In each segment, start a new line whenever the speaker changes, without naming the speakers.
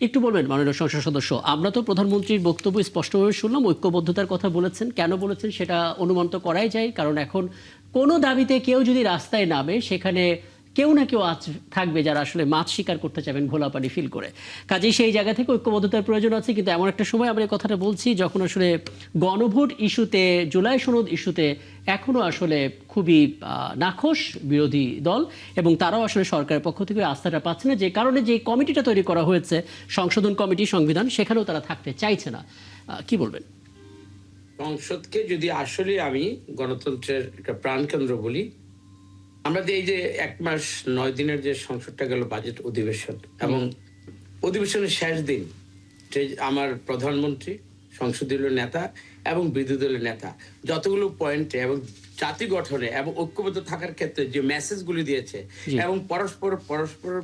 একটু বলবেন মাননীয় সংসদ সদস্য, আমরা তো প্রধানমন্ত্রীর বক্তব্য স্পষ্টভাবে শুনলাম, ঐক্যবদ্ধতার কথা বলেছেন। কেন বলেছেন সেটা অনুমান তো করাই যায়, কারণ এখন কোনো দাবিতে কেউ যদি রাস্তায় নামে সেখানে কেউ না কেউ আজ থাকবে যারা আসলে মাছ শিকার করতে চাবেন ভোলা পানি ফিল করে। কাজেই সেই জায়গা থেকে ঐক্যবদ্ধতার প্রয়োজন আছে। কিন্তু এমন একটা সময় আমরা এই কথাটা বলছি যখন আসলে গণভোট ইস্যুতে, জুলাই সনদ ইস্যুতে এখনো আসলে খুবই নাখোশ বিরোধী দল, এবং তারাও আসলে সরকারের পক্ষ থেকে আস্থাটা পাচ্ছে না, যে কারণে যে কমিটিটা তৈরি করা হয়েছে সংশোধন কমিটি সংবিধান, সেখানেও তারা থাকতে চাইছে না। কি বলবেন?
সংসদকে যদি আসলে আমি গণতন্ত্রের একটা প্রাণকেন্দ্র বলি, আমরা যে এই যে 1 মাস 9 দিনের যে সংসদটা গেল বাজেট অধিবেশন, এবং অধিবেশনের শেষ দিন যে আমার প্রধানমন্ত্রী, সংসদীয় নেতা এবং বিরোধী দলের নেতা যতগুলো পয়েন্টে এবং জাতি গঠনে এবং ঐক্যবদ্ধ থাকার ক্ষেত্রে যে মেসেজগুলি দিয়েছে, এবং পরস্পরের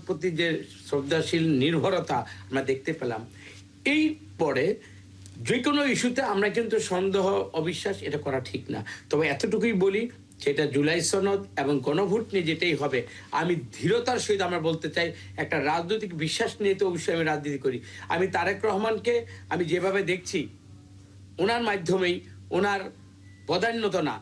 প্রতি যে শ্রদ্ধাশীল নির্ভরতা আমরা দেখতে পেলাম, এই পরে যে কোনো ইস্যুতে আমরা কিন্তু সন্দেহ অবিশ্বাস এটা করা ঠিক না। তবে এতটুকুই বলি, সেটা জুলাই সনদ এবং গণভোট নিয়ে যেটাই হবে, আমি ধীরতার সহিত আমরা বলতে চাই, একটা রাজনৈতিক বিশ্বাস নিয়ে তো অবশ্যই আমি রাজনীতি করি। আমি তারেক রহমানকে আমি যেভাবে দেখছি, ওনার মাধ্যমেই ওনার বদান্যতা না,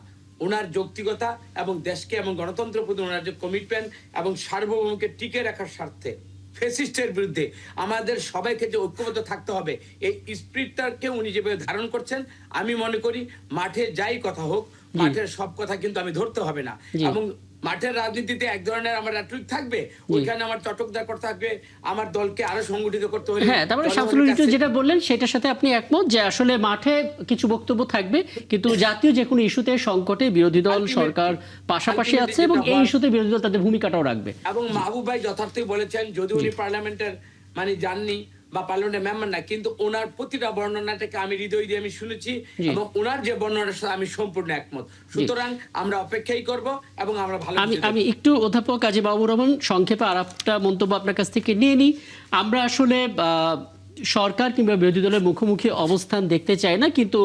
ওনার যৌক্তিকতা এবং দেশকে এবং গণতন্ত্রের প্রতি ওনার যে কমিটমেন্ট এবং সার্বভৌমকে টিকে রাখার স্বার্থে ফ্যাসিস্টের বিরুদ্ধে আমাদের সবাইকে যে ঐক্যবদ্ধ থাকতে হবে, এই স্পিরিটটাকে উনি যেভাবে ধারণ করছেন, আমি মনে করি মাঠে যাই কথা হোক, মাঠের সব কথা কিন্তু আমি ধরতে হবে না। এবং মাঠের রাজনীতিতে এক ধরনের আমার রেটরিক থাকবে, ওইখানে আমার চটকদার করতে থাকবে, আমার দলকে আরো সংগঠিত করতে হবে।
হ্যাঁ, তারপরে শামসুল যেটা বললেন সেটার সাথে আপনি একমত যে আসলে মাঠে কিছু বক্তব্য থাকবে, কিন্তু জাতীয় যে কোনো ইস্যুতে, সংকটে বিরোধী দল সরকার পাশাপাশি আছে, এবং এই ইস্যুতে বিরোধী দল তাদের ভূমিকাটাও রাখবে।
এবং মাহবুব ভাই যথার্থই বলেছেন, যদি উনি পার্লামেন্টের মানে যাননি বা পার্লামেন্টের মেম্বার না, কিন্তু ওনার প্রতিটা বর্ণনাটাকে আমি হৃদয় দিয়ে আমি শুনেছি, এবং ওনার যে বর্ণনার সাথে আমি সম্পূর্ণ একমত। সুতরাং আমরা অপেক্ষাই করব এবং আমরা ভালো।
আমি একটু অধ্যাপক কাজী মাহবুবুর রহমান সংক্ষেপে আর একটা মন্তব্য আপনার কাছ থেকে নিয়ে নিই। আমরা আসলে সরকার কিংবা বিরোধী দলের মুখোমুখি অবস্থান দেখতে চাই না, কিন্তু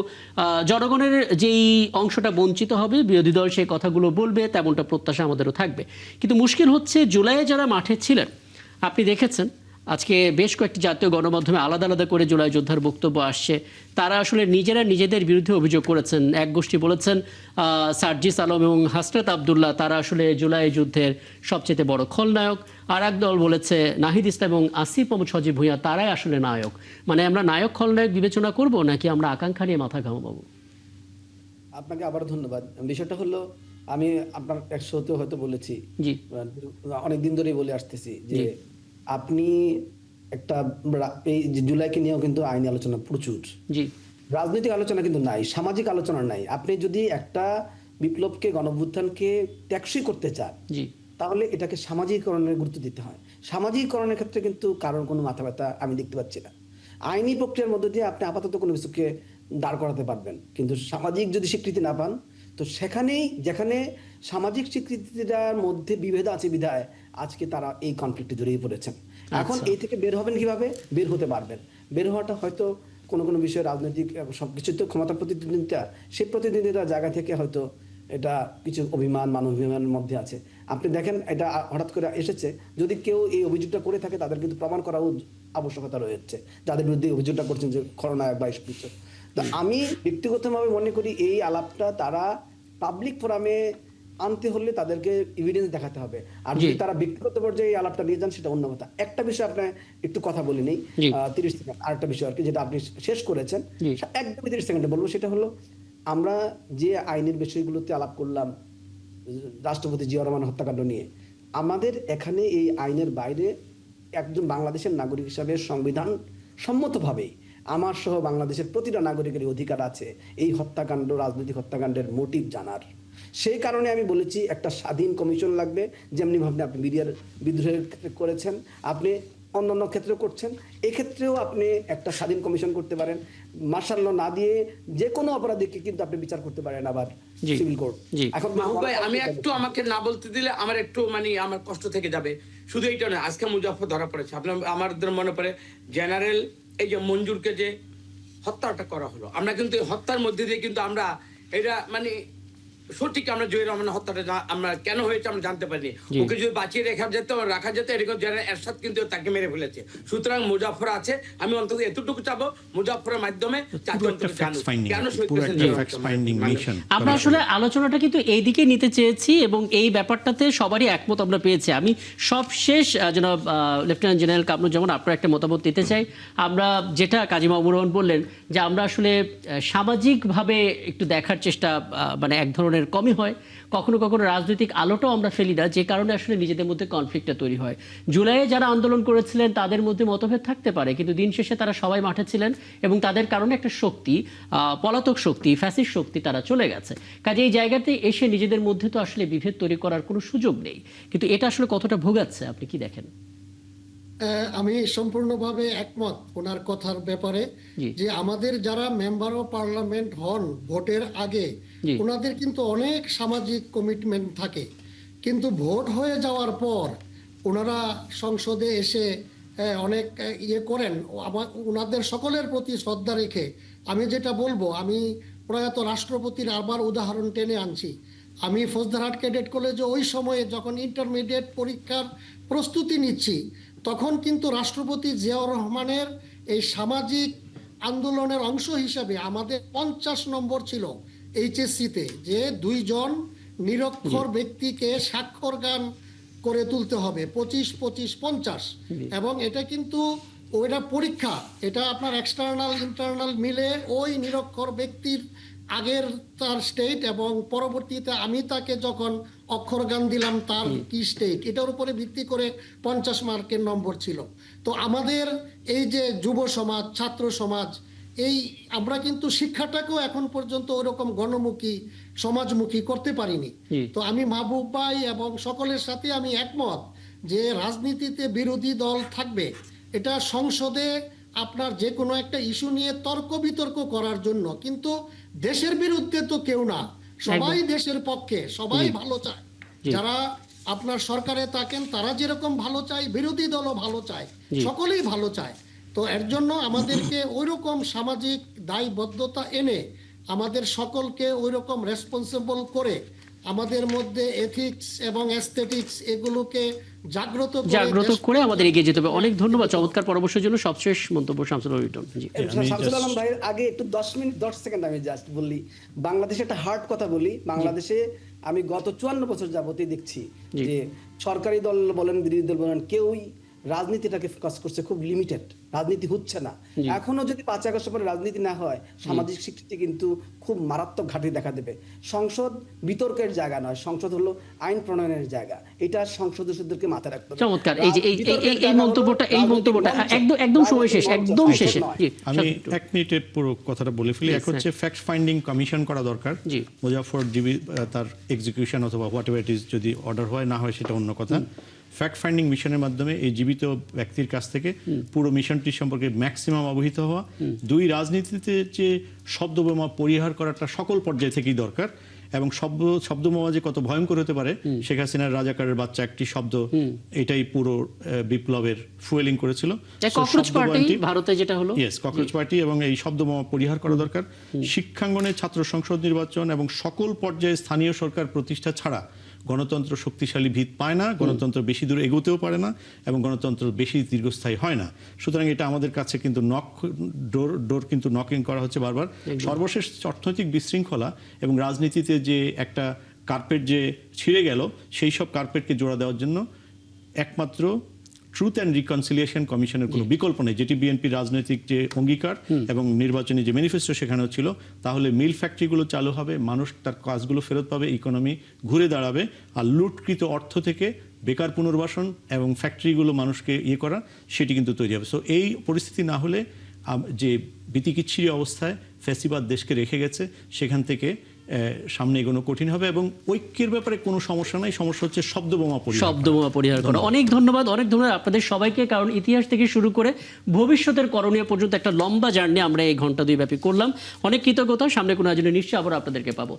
জনগণের যেই অংশটা বঞ্চিত হবে বিরোধী দল সেই কথাগুলো বলবে, তেমনটা প্রত্যাশা আমাদেরও থাকবে। কিন্তু মুশকিল হচ্ছে, জুলাইয়ে যারা মাঠে ছিলেন, আপনি দেখেছেন আজকে বেশ কয়েকটি জাতীয় গণমাধ্যমে আলাদা আলাদা করে জুলাই যোদ্ধার বক্তব্য আসছে। তারা আসলে নিজেরা নিজেদের বিরুদ্ধে অভিযোগ করেছেন। এক গোষ্ঠী বলেছেন সার্জিস আলম এবং হাসনাত আবদুল্লাহ তারা আসলে জুলাই যুদ্ধের সবচেয়ে বড় খলনায়ক। আর এক দল বলেছে নাহিদ ইসলাম এবং আসিফ মোহাম্মদ সজীব ভুঁইয়া তারাই আসলে নায়ক। মানে আমরা নায়ক খলনায়ক বিবেচনা করব, নাকি আমরা আকাঙ্ক্ষা নিয়ে মাথা ঘামাবো?
আপনাকে আবার ধন্যবাদ। বিষয়টা হলো, আমি আপনার এক শোতে হয়তো বলেছি,
জি,
অনেকদিন ধরেই বলে আসতেছি যে আপনি একটা এই যে জুলাইকে নিয়েও কিন্তু আইনি আলোচনা প্রচুর,
জি,
রাজনৈতিক আলোচনা কিন্তু নাই, সামাজিক আলোচনা নাই। আপনি যদি একটা বিপ্লবকে, গণঅভ্যুত্থানকে টেকসই করতে চান,
জি,
তাহলে এটাকে সামাজিকরণের গুরুত্ব দিতে হয়। সামাজিকরণের ক্ষেত্রে কিন্তু কারোর কোনো মাথা ব্যথা আমি দেখতে পাচ্ছি না। আইনি প্রক্রিয়ার মধ্যে দিয়ে আপনি আপাতত কোনো কিছুকে দাঁড় করাতে পারবেন, কিন্তু সামাজিক যদি স্বীকৃতি না পান, তো সেখানেই, যেখানে সামাজিক স্বীকৃতিটার মধ্যে বিভেদ আছে বিধায় আজকে তারা এই কনফ্লিক্টে জড়িয়ে পড়েছেন। এখন এই থেকে বের হবেন কিভাবে? বের হতে পারবেন। বের হওয়াটা হয়তো কোনো কোনো বিষয়ে রাজনৈতিক সবকিছু তো ক্ষমতা প্রতিদ্বন্দ্বিতা, সেই প্রতিদ্বন্দ্বিতার জায়গা থেকে হয়তো এটা কিছু অভিমান, মানবাভিমানের মধ্যে আছে। আপনি দেখেন, এটা হঠাৎ করে এসেছে। যদি কেউ এই অভিযোগটা করে থাকে, তাদের কিন্তু প্রমাণ করাও আবশ্যকতা রয়েছে, যাদের বিরুদ্ধে অভিযোগটা করছেন যে খলনায়ক বা কিছু। তো আমি ব্যক্তিগতভাবে মনে করি এই আলাপটা তারা পাবলিক ফোরামে আনতে হলে তাদেরকে এভিডেন্স দেখাতে হবে। আর যদি তারা ব্যক্তিগত পর্যায়ে এই আলাপটা নিয়ে যান, সেটা অন্য কথা। একটা বিষয় আপনি একটু কথা বলে নেই, 30 সেকেন্ড, আরেকটা বিষয় আর কি, যেটা আপনি শেষ করেছেন, একদমই 30 সেকেন্ডে বলবো। সেটা হলো, আমরা যে আইনের বিষয়গুলোতে আলাপ করলাম, রাষ্ট্রপতি জিয়া রহমান হত্যাকাণ্ড নিয়ে, আমাদের এখানে এই আইনের বাইরে একজন বাংলাদেশের নাগরিক হিসাবে সংবিধান সম্মতভাবে আমার সহ বাংলাদেশের প্রতিটা নাগরিকের অধিকার আছে এই হত্যাকাণ্ড, রাজনৈতিক হত্যাকাণ্ডের মোটিভ জানার। সেই কারণে আমি বলেছি একটা স্বাধীন কমিশন লাগবে, যেমনি ভাবে আপনি মিডিয়ার বিদ্রোহের ক্ষেত্রে করেছেন, আপনি অন্যান্য ক্ষেত্রে করছেন, এক্ষেত্রেও আপনি একটা স্বাধীন কমিশন করতে পারেন। মার্শাল ল না দিয়ে যে কোনো অপরাধীকে কিন্তু আপনি বিচার করতে পারেন আবার সিভিল কোর্ট।
এখন মাহবুব ভাই, আমি একটু, আমাকে না বলতে দিলে আমার একটু মানে আমার কষ্ট থেকে যাবে। শুধু এইটা নয়, আজকে মুজাফফর ধরা পড়েছে, আপনার আমাদের মনে পড়ে জেনারেল এই যে মঞ্জুরকে যে হত্যাটা করা হলো, আমরা কিন্তু হত্যার মধ্যে দিয়ে কিন্তু আমরা এটা মানে সঠিক আমরা জহির রহমানের হত্যাটা আমরা কেন হয়েছে আমরা জানতে পারিনি।
জি।
ওকে যদি বাঁচিয়ে রাখা যেত এরকম জেনারেল এরশাদ কিন্তু তাকে মেরে ফেলেছে। সুতরাং মুজাফফর আছে, আমি অন্তত এতটুকু চাবো মুজাফফরের মাধ্যমে
পুরো একটা facts finding,
কেন শহীদ
পুরো
করেছেন
একটা
জহির
facts
রহমান।
finding
মানে-
mission।
আমরা আসলে আলোচনাটা কিন্তু এই দিকে নিতে চেয়েছি এবং এই ব্যাপারটাতে সবারই একমত আমরা পেয়েছি। আমি সবশেষ জনাব লেফটেন্যান্ট জেনারেল কামরুজ্জামান আপনার একটা মতামত দিতে চাই। আমরা যেটা কাজী মাহবুবুর রহমান বললেন যে আমরা আসলে সামাজিকভাবে একটু দেখার চেষ্টা মানে এক ধরনের কমই হয়, কখনো কখনো রাজনৈতিক আলোটাও আমরা ফেলি না, যে কারণে আসলে নিজেদের মধ্যে কনফ্লিক্টটা তৈরি হয়। জুলাইয়ে যারা আন্দোলন করেছিলেন তাদের মধ্যে মতভেদ থাকতে পারে, কিন্তু দিন শেষে তারা সবাই মাঠে ছিলেন এবং তাদের কারণে একটা শক্তি, পলাতক শক্তি, ফ্যাসিস্ট শক্তি তারা চলে গেছে। কাজে এই জায়গাতে এসে নিজেদের মধ্যে তো আসলে বিভেদ তৈরি করার কোনো সুযোগ নেই, কিন্তু এটা আসলে কতটা ভোগাচ্ছে আপনি কি দেখেন?
আমি সম্পূর্ণভাবে একমত ওনার কথার ব্যাপারে,
জি।
যে আমাদের যারা মেম্বার অফ পার্লামেন্ট হন ভোটের আগে,
জি।
ওনাদের কিন্তু অনেক সামাজিক কমিটমেন্ট থাকে, কিন্তু ভোট হয়ে যাওয়ার পর ওনারা সংসদে এসে অনেক ইয়ে করেন। ওনাদের সকলের প্রতি শ্রদ্ধা রেখে আমি যেটা বলবো, আমি প্রয়াত রাষ্ট্রপতির আবার উদাহরণ টেনে আনছি। আমি ফৌজদারহাট ক্যাডেট কলেজে ওই সময়ে যখন ইন্টারমিডিয়েট পরীক্ষার প্রস্তুতি নিচ্ছি, তখন কিন্তু রাষ্ট্রপতি জিয়াউর রহমানের এই সামাজিক আন্দোলনের অংশ হিসাবে আমাদের 50 নম্বর ছিল এইচএসসিতে, যে 2 জন নিরক্ষর ব্যক্তিকে স্বাক্ষরগান করে তুলতে হবে 25, 25, 50। এবং এটা কিন্তু ওইটা পরীক্ষা, এটা আপনার এক্সটার্নাল ইন্টারনাল মিলে ওই নিরক্ষর ব্যক্তির আগের তার স্টেট এবং পরবর্তীতে আমি তাকে যখন অক্ষরগান দিলাম তার কি স্টেট, এটার উপরে ভিত্তি করে 50 মার্কের নম্বর ছিল। তো আমাদের এই যে যুব সমাজ, ছাত্র সমাজ, এই আমরা কিন্তু শিক্ষাটাকেও এখন পর্যন্ত ওইরকম গণমুখী সমাজমুখী করতে পারিনি। তো আমি মাহবুব ভাই এবং সকলের সাথে আমি একমত যে রাজনীতিতে বিরোধী দল থাকবে, এটা সংসদে আপনার যে কোনো একটা ইস্যু নিয়ে তর্ক বিতর্ক করার জন্য, কিন্তু দেশের বিরুদ্ধে তো কেউ না, সবাই দেশের পক্ষে, সবাই ভালো চায়। যারা আপনার সরকারে থাকেন তারা যেরকম ভালো চায়, বিরোধী দলও ভালো চায়, সকলেই ভালো চায়। তো এর জন্য আমাদেরকে ওইরকম সামাজিক দায়বদ্ধতা এনে আমাদের সকলকে ওইরকম রেসপন্সিবল করে আমাদের মধ্যে এথিক্স এবং অ্যাস্থেটিক্স এগুলোকে জাগ্রত
করে আমাদের এগিয়ে যেতে হবে। অনেক ধন্যবাদ চমৎকার পরামর্শের জন্য। সবশেষ মন্তব্য শামসুল আলম লিটন। জি।
শামসুল আলম ভাইয়ের আগে একটু 10 মিনিট 10 সেকেন্ড আমি জাস্ট বলি, বাংলাদেশে একটা হার্ড কথা বলি। বাংলাদেশে আমি গত 54 বছর যাবতই দেখছি যে সরকারি দল বলেন বিরোধী দল বলেন কেউই রাজনীতিটাকে ফোকাস করছে, খুব লিমিটেড, রাজনীতি হচ্ছে না। এখনো যদি 5 আগস্ট পরে রাজনীতি না হয়, সামাজিক স্বীকৃতি কিন্তু খুব মারাত্মক ঘাটতি দেখা দেবে। সংসদ বিতর্কের জায়গা নয়, সংসদ হলো আইন প্রণয়নের জায়গা। এটা সংসদ সদস্যদেরকে মাথায় রাখতে হবে।
চমৎকার। এই মন্তব্যটা একদম সময় শেষ, একদম শেষে।
আমি 1 মিনিটের পুরো কথাটা বলে ফেলি। এক হচ্ছে ফ্যাক্ট ফাইন্ডিং কমিশন করা দরকার। মুজাফফর জিবি তার এক্সিকিউশন অথবা হোয়াট এভার ইট ইজ যদি অর্ডার হয় না হয় সেটা অন্য কথা। ফ্যাক্ট ফাইন্ডিং মিশনের মাধ্যমে এই জীবিত ব্যক্তির কাছ থেকে পুরো মিশনটি সম্পর্কে ম্যাক্সিমাম অবহিত হওয়া। 2, রাজনীতিতে যে শব্দবোমা পরিহার করাটা সকল পর্যায়ে থেকেই দরকার, এবং শব্দবোমা যে কত ভয়ঙ্কর হতে পারে, শেখ হাসিনার রাজাকারের বাচ্চা একটি শব্দ এটাই পুরো বিপ্লবের ফুয়েলিং করেছিল।
ককরোচ পার্টি ভারতে যেটা হলো,
ককরোচ পার্টি, এবং এই শব্দবোমা পরিহার করা দরকার। শিক্ষাঙ্গনে ছাত্র সংসদ নির্বাচন এবং সকল পর্যায়ে স্থানীয় সরকার প্রতিষ্ঠা ছাড়া গণতন্ত্র শক্তিশালী ভিত পায় না, গণতন্ত্র বেশি দূর এগোতেও পারে না, এবং গণতন্ত্র বেশি দীর্ঘস্থায়ী হয় না। সুতরাং এটা আমাদের কাছে কিন্তু ডোর কিন্তু নকিং করা হচ্ছে বারবার। সর্বশেষ অর্থনৈতিক বিশৃঙ্খলা এবং রাজনীতিতে যে একটা কার্পেট যে ছিঁড়ে গেল, সেই সব কার্পেটকে জোড়া দেওয়ার জন্য একমাত্র ট্রুথ অ্যান্ড রিকনসিলিয়েশন কমিশনের কোনো বিকল্প নেই, যেটি বিএনপির রাজনৈতিক যে অঙ্গীকার এবং নির্বাচনী যে ম্যানিফেস্টো সেখানেও ছিল। তাহলে মিল ফ্যাক্টরিগুলো চালু হবে, মানুষ তার কাজগুলো ফেরত পাবে, ইকোনমি ঘুরে দাঁড়াবে, আর লুটকৃত অর্থ থেকে বেকার পুনর্বাসন এবং ফ্যাক্টরিগুলো মানুষকে করা, সেটি কিন্তু তৈরি হবে। সো এই পরিস্থিতি না হলে যে বিতিকিচ্ছিরি অবস্থায় ফ্যাসিবাদ দেশকে রেখে গেছে, সেখান থেকে সামনে এগোনো কঠিন হবে। এবং ঐক্যের ব্যাপারে কোনো সমস্যা নাই, সমস্যা হচ্ছে শব্দবোমা
পরিহার করা। অনেক ধন্যবাদ আপনাদের সবাইকে, কারণ ইতিহাস থেকে শুরু করে ভবিষ্যতের করণীয় পর্যন্ত একটা লম্বা জার্নি আমরা এই ঘন্টা 2 ব্যাপী করলাম। অনেক কৃতজ্ঞতা। সামনে কোনো আয়োজনে নিশ্চয়ই আবার আপনাদেরকে পাবো।